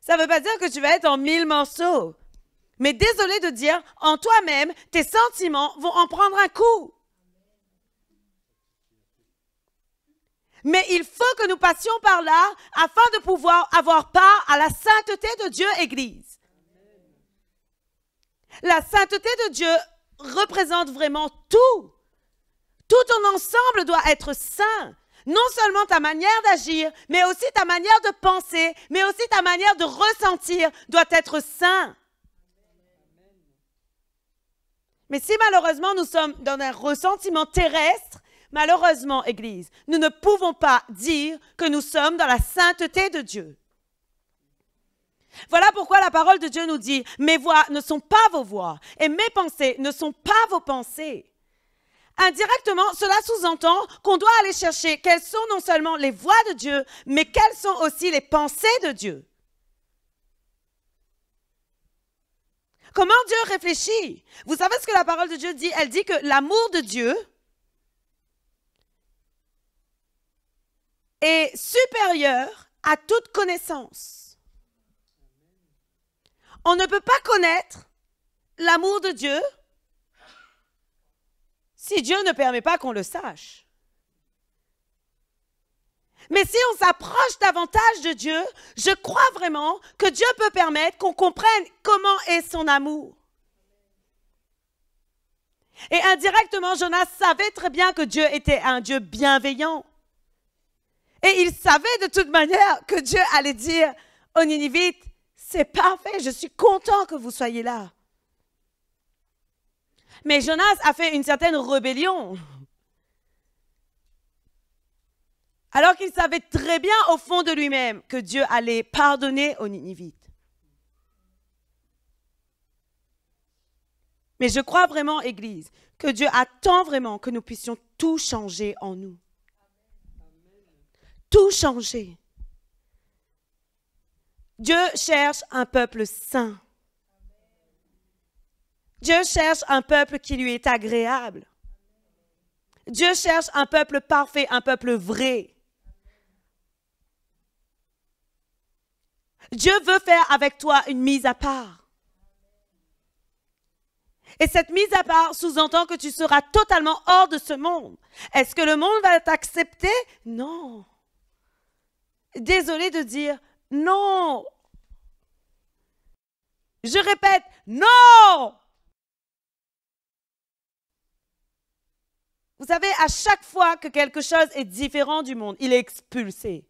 Ça ne veut pas dire que tu vas être en 1000 morceaux. Mais désolé de dire, en toi-même, tes sentiments vont en prendre un coup. Mais il faut que nous passions par là afin de pouvoir avoir part à la sainteté de Dieu, Église. La sainteté de Dieu représente vraiment tout. Tout ton ensemble doit être saint. Non seulement ta manière d'agir, mais aussi ta manière de penser, mais aussi ta manière de ressentir doit être saint. Mais si malheureusement nous sommes dans un ressentiment terrestre, malheureusement, Église, nous ne pouvons pas dire que nous sommes dans la sainteté de Dieu. Voilà pourquoi la parole de Dieu nous dit « Mes voix ne sont pas vos voix et mes pensées ne sont pas vos pensées ». Indirectement, cela sous-entend qu'on doit aller chercher quelles sont non seulement les voix de Dieu, mais quelles sont aussi les pensées de Dieu. Comment Dieu réfléchit? Vous savez ce que la parole de Dieu dit? Elle dit que l'amour de Dieu est supérieur à toute connaissance. On ne peut pas connaître l'amour de Dieu si Dieu ne permet pas qu'on le sache. Mais si on s'approche davantage de Dieu, je crois vraiment que Dieu peut permettre qu'on comprenne comment est son amour. Et indirectement, Jonas savait très bien que Dieu était un Dieu bienveillant. Et il savait de toute manière que Dieu allait dire aux Ninivites, c'est parfait, je suis content que vous soyez là. Mais Jonas a fait une certaine rébellion. Alors qu'il savait très bien au fond de lui-même que Dieu allait pardonner aux Ninivites. Mais je crois vraiment, Église, que Dieu attend vraiment que nous puissions tout changer en nous. Tout changer. Dieu cherche un peuple saint. Dieu cherche un peuple qui lui est agréable. Dieu cherche un peuple parfait, un peuple vrai. Dieu veut faire avec toi une mise à part. Et cette mise à part sous-entend que tu seras totalement hors de ce monde. Est-ce que le monde va t'accepter? Non. Désolé de dire non. Je répète, non. Vous savez, à chaque fois que quelque chose est différent du monde, il est expulsé.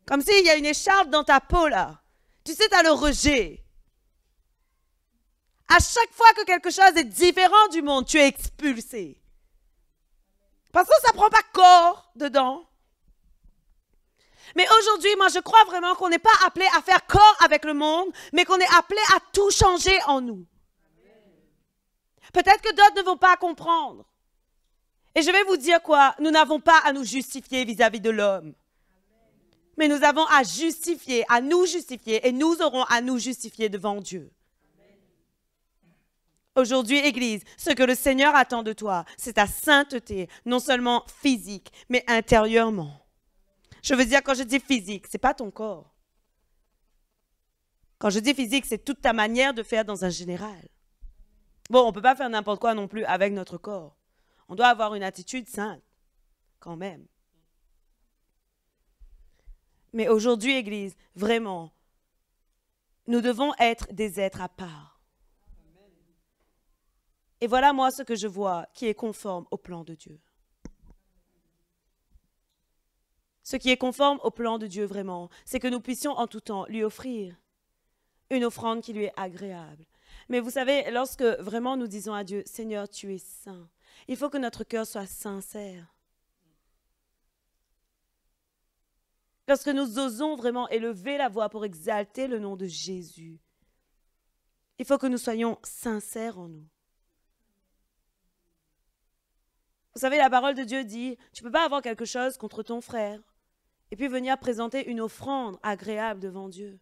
Comme s'il y a une écharpe dans ta peau, là. Tu sais, tu as le rejet. À chaque fois que quelque chose est différent du monde, tu es expulsé. Parce que ça ne prend pas corps dedans. Mais aujourd'hui, moi, je crois vraiment qu'on n'est pas appelé à faire corps avec le monde, mais qu'on est appelé à tout changer en nous. Peut-être que d'autres ne vont pas comprendre. Et je vais vous dire quoi, nous n'avons pas à nous justifier vis-à-vis de l'homme. Mais nous avons à justifier, à nous justifier, et nous aurons à nous justifier devant Dieu. Aujourd'hui, Église, ce que le Seigneur attend de toi, c'est ta sainteté, non seulement physique, mais intérieurement. Je veux dire, quand je dis physique, ce n'est pas ton corps. Quand je dis physique, c'est toute ta manière de faire dans un général. Bon, on ne peut pas faire n'importe quoi non plus avec notre corps. On doit avoir une attitude sainte, quand même. Mais aujourd'hui, Église, vraiment, nous devons être des êtres à part. Et voilà moi ce que je vois qui est conforme au plan de Dieu. Ce qui est conforme au plan de Dieu vraiment, c'est que nous puissions en tout temps lui offrir une offrande qui lui est agréable. Mais vous savez, lorsque vraiment nous disons à Dieu, Seigneur, tu es saint, il faut que notre cœur soit sincère. Lorsque nous osons vraiment élever la voix pour exalter le nom de Jésus, il faut que nous soyons sincères en nous. Vous savez, la parole de Dieu dit, tu ne peux pas avoir quelque chose contre ton frère et puis venir présenter une offrande agréable devant Dieu.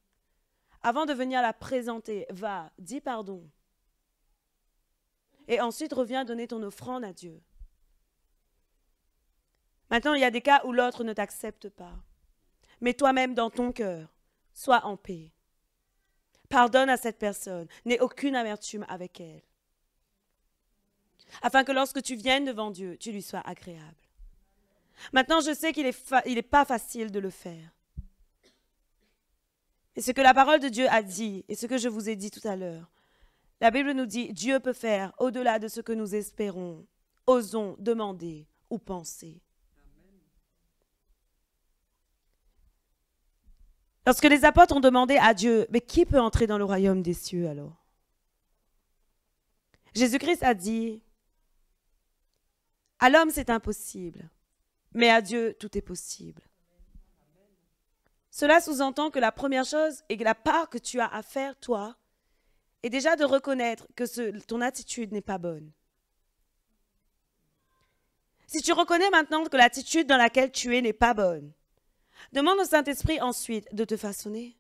Avant de venir la présenter, va, dis pardon. Et ensuite, reviens donner ton offrande à Dieu. Maintenant, il y a des cas où l'autre ne t'accepte pas. Mais toi-même, dans ton cœur, sois en paix. Pardonne à cette personne. N'aie aucune amertume avec elle. Afin que lorsque tu viennes devant Dieu, tu lui sois agréable. Maintenant, je sais qu'il n'est pas facile de le faire. Et ce que la parole de Dieu a dit, et ce que je vous ai dit tout à l'heure, la Bible nous dit, Dieu peut faire au-delà de ce que nous espérons, osons demander ou penser. Lorsque les apôtres ont demandé à Dieu, mais qui peut entrer dans le royaume des cieux alors? Jésus-Christ a dit, à l'homme c'est impossible, mais à Dieu tout est possible. Cela sous-entend que la première chose et que la part que tu as à faire, toi, est déjà de reconnaître que ton attitude n'est pas bonne. Si tu reconnais maintenant que l'attitude dans laquelle tu es n'est pas bonne, demande au Saint-Esprit ensuite de te façonner.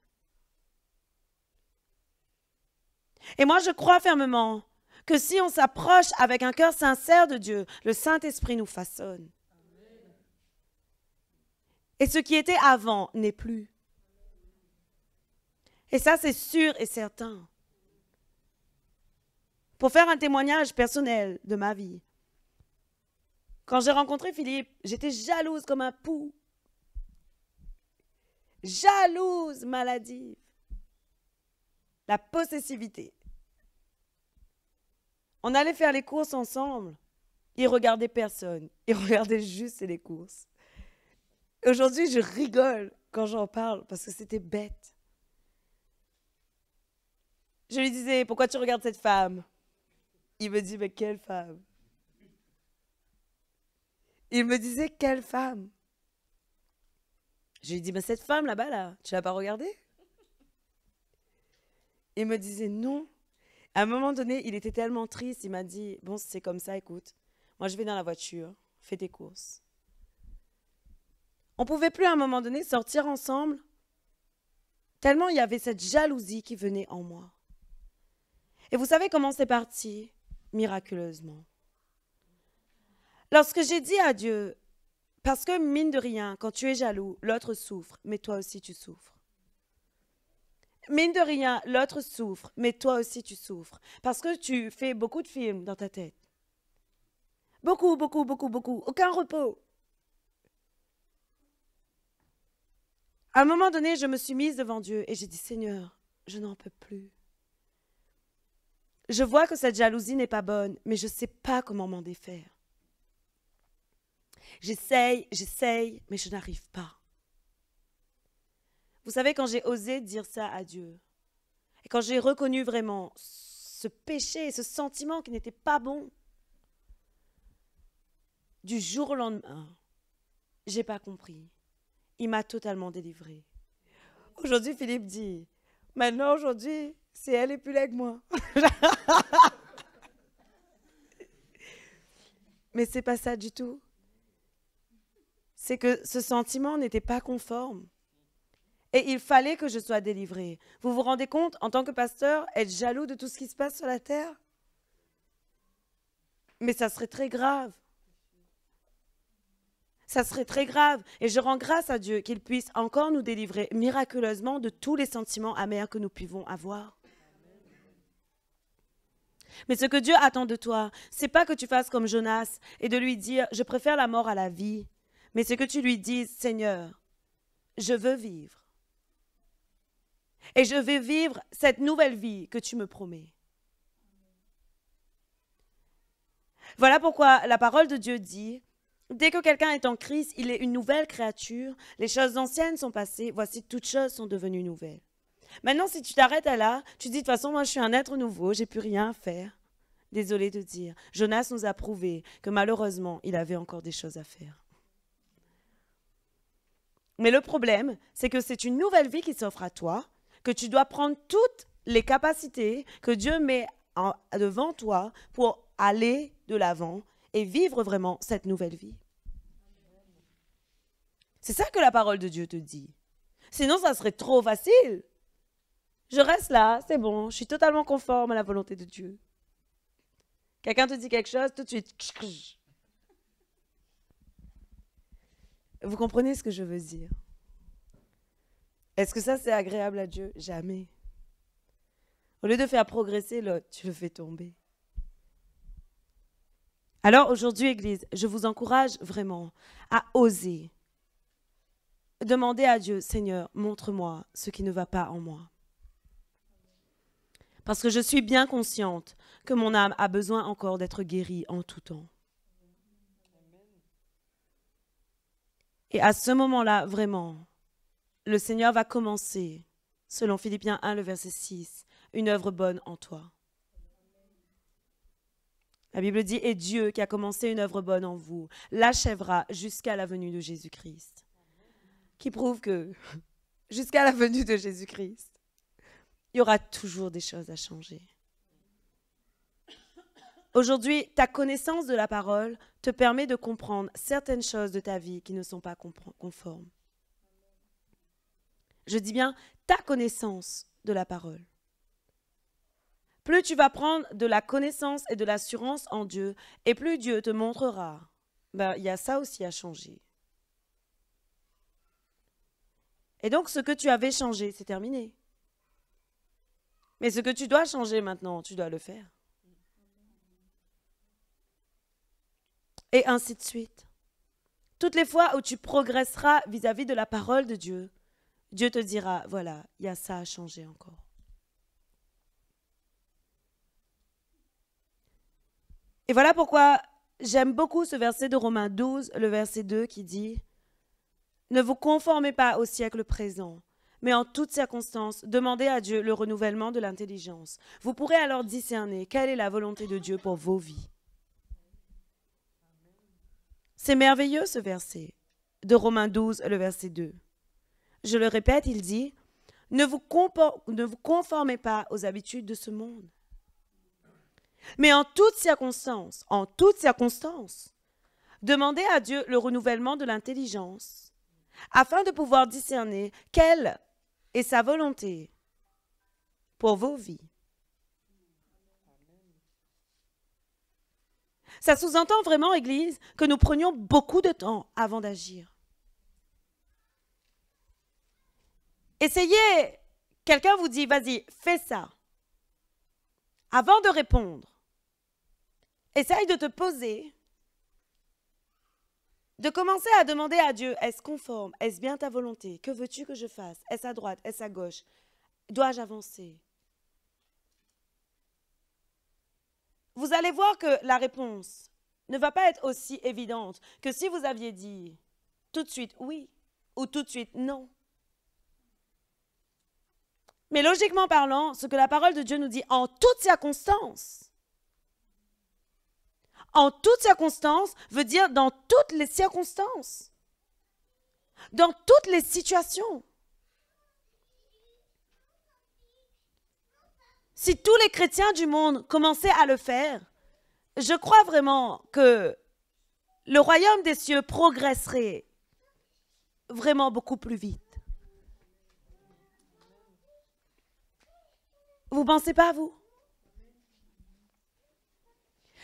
Et moi, je crois fermement que si on s'approche avec un cœur sincère de Dieu, le Saint-Esprit nous façonne. Et ce qui était avant n'est plus. Et ça, c'est sûr et certain. Pour faire un témoignage personnel de ma vie, quand j'ai rencontré Philippe, j'étais jalouse comme un pou. Jalouse, maladive. La possessivité. On allait faire les courses ensemble. Il regardait personne. Il regardait juste les courses. Aujourd'hui, je rigole quand j'en parle parce que c'était bête. Je lui disais, pourquoi tu regardes cette femme? Il me dit, mais quelle femme? Il me disait, quelle femme? Je lui dis, mais cette femme là-bas, là, tu l'as pas regardée? Il me disait, non. À un moment donné, il était tellement triste, il m'a dit, bon, c'est comme ça, écoute, moi je vais dans la voiture, fais tes courses. On ne pouvait plus à un moment donné sortir ensemble, tellement il y avait cette jalousie qui venait en moi. Et vous savez comment c'est parti? Miraculeusement. Lorsque j'ai dit à Dieu, parce que mine de rien, quand tu es jaloux, l'autre souffre, mais toi aussi tu souffres. Mine de rien, l'autre souffre, mais toi aussi tu souffres. Parce que tu fais beaucoup de films dans ta tête. Beaucoup, beaucoup, beaucoup, beaucoup. Aucun repos. À un moment donné, je me suis mise devant Dieu et j'ai dit, Seigneur, je n'en peux plus. Je vois que cette jalousie n'est pas bonne, mais je ne sais pas comment m'en défaire. J'essaye, mais je n'arrive pas. Vous savez, quand j'ai osé dire ça à Dieu, et quand j'ai reconnu vraiment ce péché, ce sentiment qui n'était pas bon, du jour au lendemain, je n'ai pas compris. Il m'a totalement délivrée. Aujourd'hui, Philippe dit, maintenant, aujourd'hui, c'est elle et plus là que moi. Mais ce n'est pas ça du tout. C'est que ce sentiment n'était pas conforme. Et il fallait que je sois délivrée. Vous vous rendez compte, en tant que pasteur, être jaloux de tout ce qui se passe sur la terre? Mais ça serait très grave. Ça serait très grave. Et je rends grâce à Dieu qu'il puisse encore nous délivrer miraculeusement de tous les sentiments amers que nous pouvons avoir. Mais ce que Dieu attend de toi, c'est pas que tu fasses comme Jonas et de lui dire « je préfère la mort à la vie », mais c'est que tu lui dises « Seigneur, je veux vivre. Et je veux vivre cette nouvelle vie que tu me promets. » Voilà pourquoi la parole de Dieu dit, dès que quelqu'un est en Christ, il est une nouvelle créature. Les choses anciennes sont passées, voici toutes choses sont devenues nouvelles. Maintenant, si tu t'arrêtes à là, tu dis de toute façon, moi je suis un être nouveau, j'ai plus rien à faire. Désolé de dire, Jonas nous a prouvé que malheureusement, il avait encore des choses à faire. Mais le problème, c'est que c'est une nouvelle vie qui s'offre à toi, que tu dois prendre toutes les capacités que Dieu met devant toi pour aller de l'avant et vivre vraiment cette nouvelle vie. C'est ça que la parole de Dieu te dit. Sinon, ça serait trop facile. Je reste là, c'est bon, je suis totalement conforme à la volonté de Dieu. Quelqu'un te dit quelque chose, tout de suite. Vous comprenez ce que je veux dire? Est-ce que ça, c'est agréable à Dieu? Jamais. Au lieu de faire progresser l'autre, tu le fais tomber. Alors aujourd'hui, Église, je vous encourage vraiment à oser. Demander à Dieu, Seigneur, montre-moi ce qui ne va pas en moi. Parce que je suis bien consciente que mon âme a besoin encore d'être guérie en tout temps. Et à ce moment-là, vraiment, le Seigneur va commencer, selon Philippiens 1, le verset 6, une œuvre bonne en toi. La Bible dit, et Dieu qui a commencé une œuvre bonne en vous, l'achèvera jusqu'à la venue de Jésus-Christ. Qui prouve que jusqu'à la venue de Jésus-Christ, il y aura toujours des choses à changer. Aujourd'hui, ta connaissance de la parole te permet de comprendre certaines choses de ta vie qui ne sont pas conformes. Je dis bien ta connaissance de la parole. Plus tu vas prendre de la connaissance et de l'assurance en Dieu, et plus Dieu te montrera, il y a ça aussi à changer. Et donc, ce que tu avais changé, c'est terminé. Mais ce que tu dois changer maintenant, tu dois le faire. Et ainsi de suite. Toutes les fois où tu progresseras vis-à-vis de la parole de Dieu, Dieu te dira, voilà, il y a ça à changer encore. Et voilà pourquoi j'aime beaucoup ce verset de Romains 12, le verset 2 qui dit « Ne vous conformez pas au siècle présent, mais en toutes circonstances, demandez à Dieu le renouvellement de l'intelligence. Vous pourrez alors discerner quelle est la volonté de Dieu pour vos vies. » C'est merveilleux ce verset de Romains 12, le verset 2. Je le répète, il dit « Ne vous conformez pas aux habitudes de ce monde. » Mais en toutes circonstances, demandez à Dieu le renouvellement de l'intelligence, afin de pouvoir discerner quelle est sa volonté pour vos vies. Ça sous-entend vraiment, Église, que nous prenions beaucoup de temps avant d'agir. Essayez, quelqu'un vous dit, vas-y, fais ça. Avant de répondre, essaye de te poser, de commencer à demander à Dieu, est-ce conforme, est-ce bien ta volonté, que veux-tu que je fasse, est-ce à droite, est-ce à gauche, dois-je avancer? Vous allez voir que la réponse ne va pas être aussi évidente que si vous aviez dit tout de suite oui ou tout de suite non. Mais logiquement parlant, ce que la parole de Dieu nous dit en toutes circonstances veut dire dans toutes les circonstances, dans toutes les situations. Si tous les chrétiens du monde commençaient à le faire, je crois vraiment que le royaume des cieux progresserait vraiment beaucoup plus vite. Vous ne pensez pas, vous?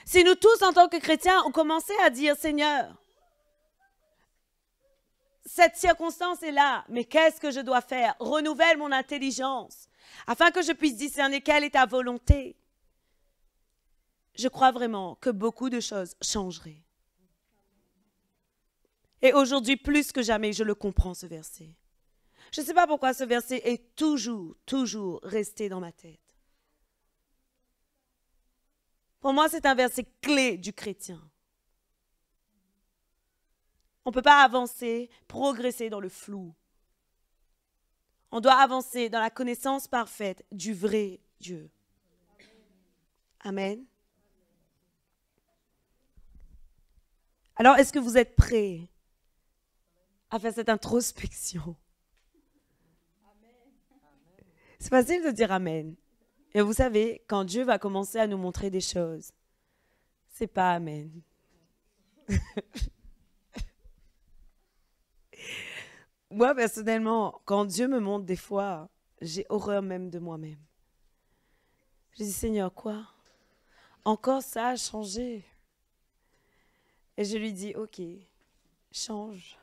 Si nous tous, en tant que chrétiens, on commençait à dire, Seigneur, cette circonstance est là, mais qu'est-ce que je dois faire? Renouvelle mon intelligence, afin que je puisse discerner quelle est ta volonté. Je crois vraiment que beaucoup de choses changeraient. Et aujourd'hui, plus que jamais, je le comprends, ce verset. Je ne sais pas pourquoi ce verset est toujours resté dans ma tête. Pour moi, c'est un verset clé du chrétien. On ne peut pas avancer, progresser dans le flou. On doit avancer dans la connaissance parfaite du vrai Dieu. Amen. Alors, est-ce que vous êtes prêts à faire cette introspection? C'est facile de dire Amen. Et vous savez, quand Dieu va commencer à nous montrer des choses, c'est pas Amen. Moi, personnellement, quand Dieu me montre des fois, j'ai horreur même de moi-même. Je dis, Seigneur, quoi? Encore ça a changé. Et je lui dis, ok, change.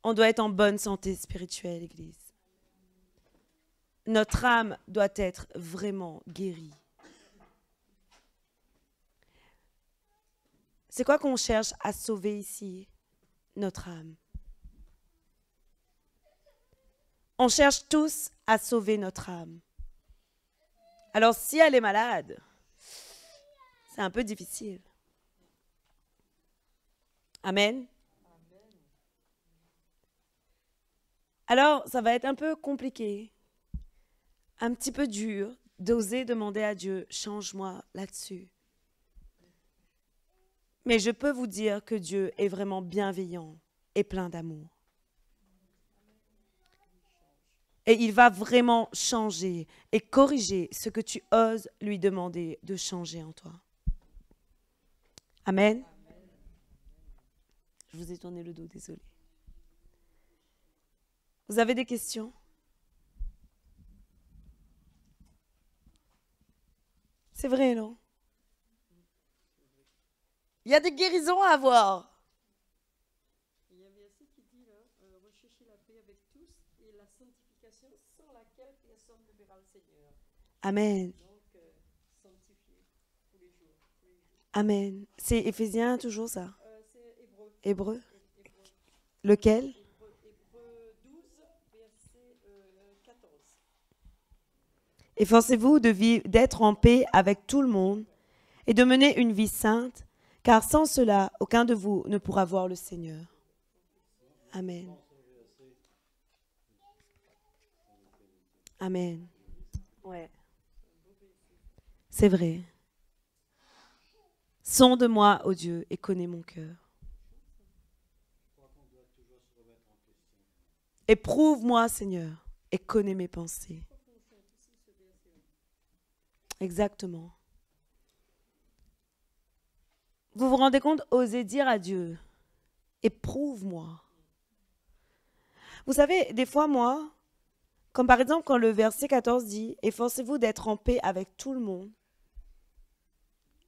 On doit être en bonne santé spirituelle, Église. Notre âme doit être vraiment guérie. C'est quoi qu'on cherche à sauver ici? Notre âme. On cherche tous à sauver notre âme. Alors si elle est malade, c'est un peu difficile. Amen. Alors, ça va être un peu compliqué, un petit peu dur d'oser demander à Dieu, change-moi là-dessus. Mais je peux vous dire que Dieu est vraiment bienveillant et plein d'amour. Et il va vraiment changer et corriger ce que tu oses lui demander de changer en toi. Amen. Je vous ai tourné le dos, désolé. Vous avez des questions? C'est vrai, non? Il y a des guérisons à avoir. Il y a un verset qui dit là, recherchez la paix avec tous et la sanctification sans laquelle personne ne verra le Seigneur. Amen. Donc, sanctifier tous les jours. Amen. C'est Éphésiens toujours ça? C'est Hébreu. Hébreu? Lequel? Hébreu 12, verset 14. Efforcez-vous d'être en paix avec tout le monde et de mener une vie sainte, car sans cela, aucun de vous ne pourra voir le Seigneur. Amen. Amen. Ouais. C'est vrai. Sonde-moi, ô Dieu, et connais mon cœur. Éprouve-moi, Seigneur, et connais mes pensées. Exactement. Vous vous rendez compte, osez dire à Dieu, éprouve-moi. Vous savez, des fois, moi, comme par exemple quand le verset 14 dit, efforcez-vous d'être en paix avec tout le monde.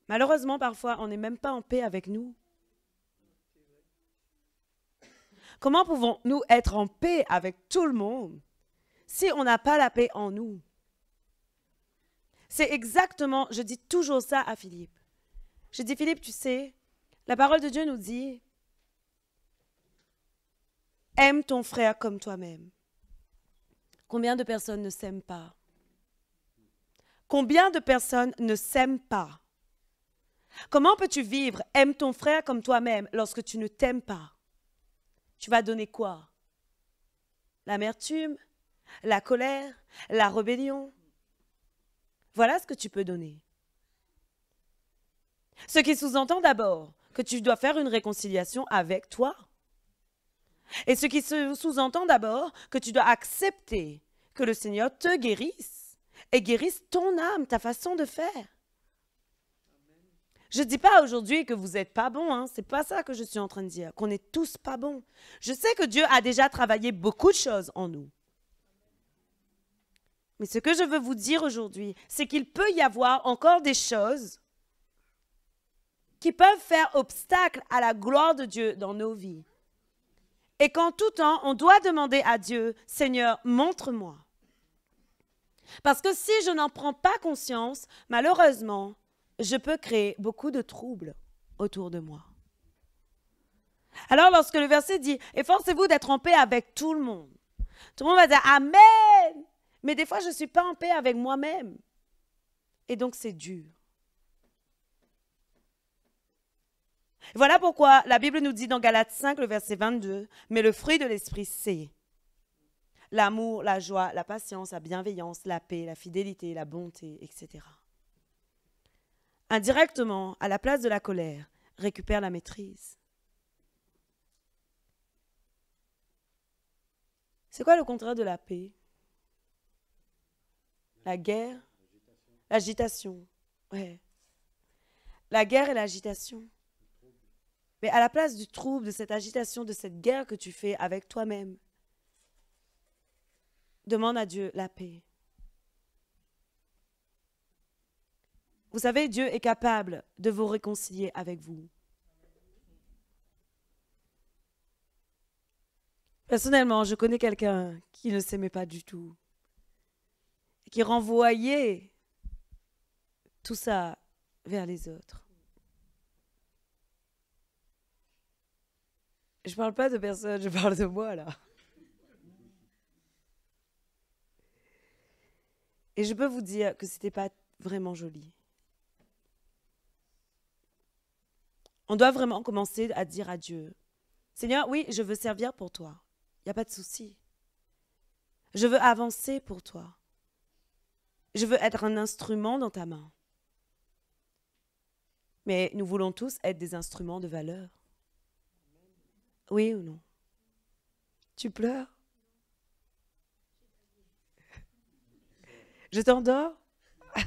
Malheureusement, parfois, on n'est même pas en paix avec nous. Comment pouvons-nous être en paix avec tout le monde si on n'a pas la paix en nous? C'est exactement, je dis toujours ça à Philippe. Je dis, Philippe, tu sais, la parole de Dieu nous dit, aime ton frère comme toi-même. Combien de personnes ne s'aiment pas? Combien de personnes ne s'aiment pas? Comment peux-tu vivre, aime ton frère comme toi-même, lorsque tu ne t'aimes pas? Tu vas donner quoi? L'amertume, la colère, la rébellion. Voilà ce que tu peux donner. Ce qui sous-entend d'abord que tu dois faire une réconciliation avec toi. Et ce qui sous-entend d'abord que tu dois accepter que le Seigneur te guérisse et guérisse ton âme, ta façon de faire. Je ne dis pas aujourd'hui que vous n'êtes pas bon, hein. Ce n'est pas ça que je suis en train de dire, qu'on n'est tous pas bons. Je sais que Dieu a déjà travaillé beaucoup de choses en nous. Mais ce que je veux vous dire aujourd'hui, c'est qu'il peut y avoir encore des choses qui peuvent faire obstacle à la gloire de Dieu dans nos vies. Et qu'en tout temps, on doit demander à Dieu, Seigneur, montre-moi. Parce que si je n'en prends pas conscience, malheureusement, je peux créer beaucoup de troubles autour de moi. Alors, lorsque le verset dit, efforcez-vous d'être en paix avec tout le monde, tout le monde va dire, Amen. Mais des fois, je ne suis pas en paix avec moi-même. Et donc, c'est dur. Voilà pourquoi la Bible nous dit dans Galates 5, le verset 22, mais le fruit de l'esprit, c'est l'amour, la joie, la patience, la bienveillance, la paix, la fidélité, la bonté, etc. Indirectement, à la place de la colère, récupère la maîtrise. C'est quoi le contraire de la paix? La guerre? L'agitation. Ouais. La guerre et l'agitation. Mais à la place du trouble, de cette agitation, de cette guerre que tu fais avec toi-même, demande à Dieu la paix. Vous savez, Dieu est capable de vous réconcilier avec vous. Personnellement, je connais quelqu'un qui ne s'aimait pas du tout, qui renvoyait tout ça vers les autres. Je ne parle pas de personne, je parle de moi là. Et je peux vous dire que ce n'était pas vraiment joli. On doit vraiment commencer à dire à Dieu, Seigneur, oui, je veux servir pour toi. Il n'y a pas de souci. Je veux avancer pour toi. Je veux être un instrument dans ta main. Mais nous voulons tous être des instruments de valeur. Oui ou non? Tu pleures? Je t'endors? C'est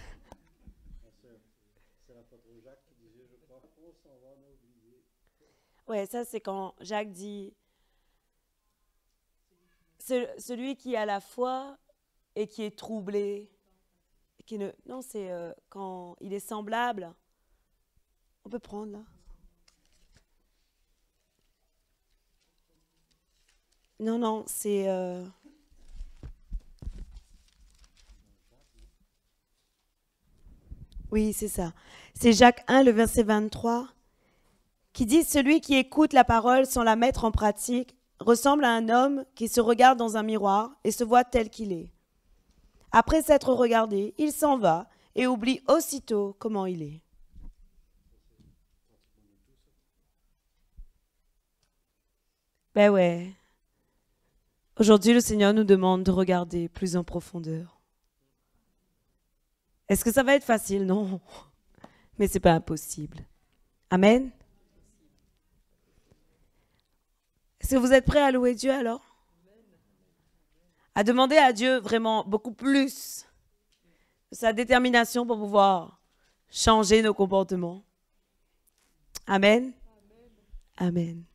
l'apôtre Jacques qui disait, je crois qu'on s'en va en oublier. Ouais, ça c'est quand Jacques dit, celui qui a la foi et qui est troublé, qui ne, non, c'est quand il est semblable. On peut prendre là. Non, non, c'est... Oui, c'est ça. C'est Jacques 1, le verset 23, qui dit « Celui qui écoute la parole sans la mettre en pratique ressemble à un homme qui se regarde dans un miroir et se voit tel qu'il est. Après s'être regardé, il s'en va et oublie aussitôt comment il est. » Ben ouais. Aujourd'hui, le Seigneur nous demande de regarder plus en profondeur. Est-ce que ça va être facile? Non. Mais ce n'est pas impossible. Amen. Est-ce que vous êtes prêts à louer Dieu alors? À demander à Dieu vraiment beaucoup plus de sa détermination pour pouvoir changer nos comportements. Amen. Amen.